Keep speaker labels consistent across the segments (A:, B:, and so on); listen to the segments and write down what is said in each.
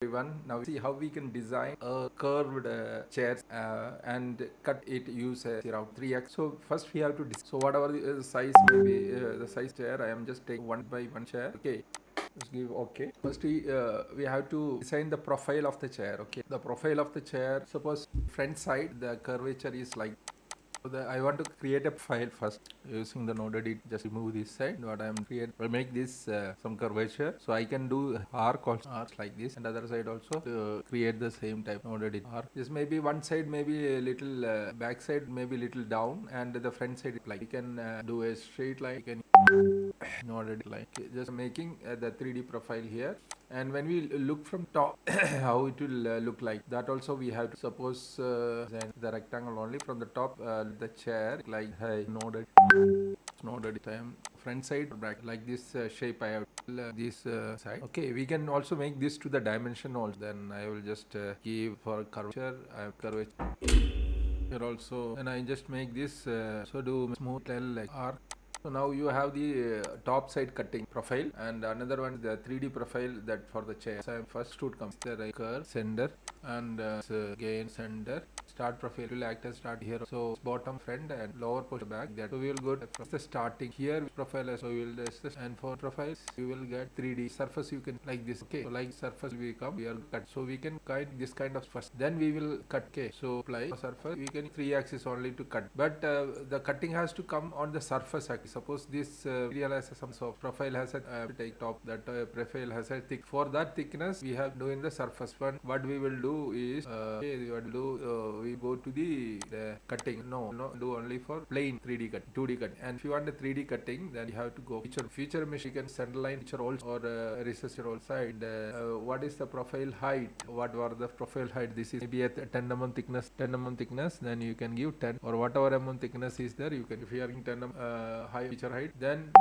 A: Everyone, now see how we can design a curved chair and cut it use around 3x. So first we have to so whatever the size maybe the size chair, I am just taking one by one chair. Okay, just give okay. First we have to design the profile of the chair. Okay, the profile of the chair, suppose front side the curvature is like. So I want to create a file first using the node edit. Just remove this side. What I am create will make this some curvature. So I can do arc also arc like this, and other side also to create the same type node edit arc. This maybe one side maybe a little back side maybe little down, and the front side like you can do a straight line. You can node edit like just making the 3D profile here. And when we look from top how it will look like that also we have to suppose the rectangle only from the top the chair like noded time front side bracket like this shape I have this side. Okay, we can also make this to the dimension also. Then I will just give for curvature I have curvature here also, and I just make this so do smooth tell like arc. So now you have the top side cutting profile, and another one the 3D profile that for the chair. So first should come the curve center and gain center. Start profile will act as start here. So bottom front and lower push back. That so we will go from the starting here profile. So we will just and for profiles you will get 3D surface. You can like this. Okay, so like surface we come we are cut. So we can cut this kind of first. Then we will cut. Okay, so apply surface. We can 3 axis only to cut, but the cutting has to come on the surface axis. Suppose this material has some soft profile has a take top that profile has a thick. For that thickness we have doing the surface one. What we will do is okay, we will do we go to the cutting. No, do only for plain 3D cut, 2D cut. And if you want a 3D cutting, then you have to go feature mesh. You can center line feature also or recessor all side. What is the profile height? What were the profile height? This is maybe at 10 mm thickness. 10 mm thickness. Then you can give 10 or whatever mm thickness is there. You can if you are in 10 mm high feature height. Then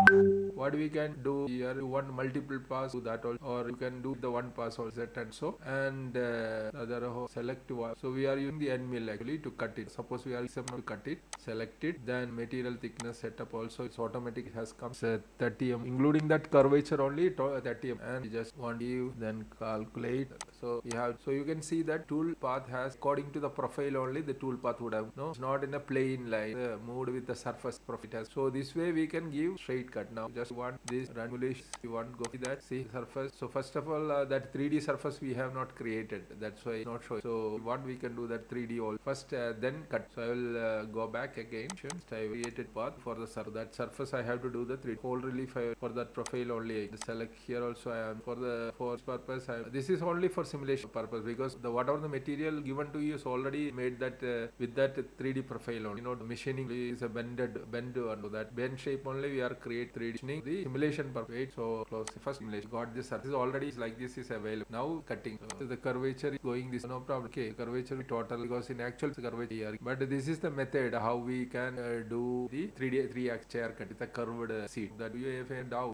A: what we can do here? You want multiple pass to that also, or you can do the one pass also and so and other select one. So we are using the end mill actually to cut it. Suppose we are to cut it, select it, then material thickness setup also it's automatic. It has come 30 mm, including that curvature only 30 mm, and you just want you then calculate. So you have so you can see that tool path has according to the profile only the tool path would have no, it's not in a plain line moved with the surface profit has. So this way we can give straight cut. Now just want this ranulation, you want go see that see surface. So first of all that 3D surface we have not created, that's why not showing. So what we can do that 3D all first then cut. So I will go back again. I created path for the that surface. I have to do the 3D whole relief for that profile only. The select here also I am for the for purpose. This is only for simulation purpose because the whatever the material given to you is already made that with that 3D profile only. You know, the machining is a bend under that bend shape only we are create 3D the simulation purpose. So close the first simulation got this surface already is like this is available. Now cutting so the curvature is going this no problem. Okay, curvature total because in actual curvature here, but this is the method how we can do the 3D 3 axis chair cut with a curved seat that you have a doubt.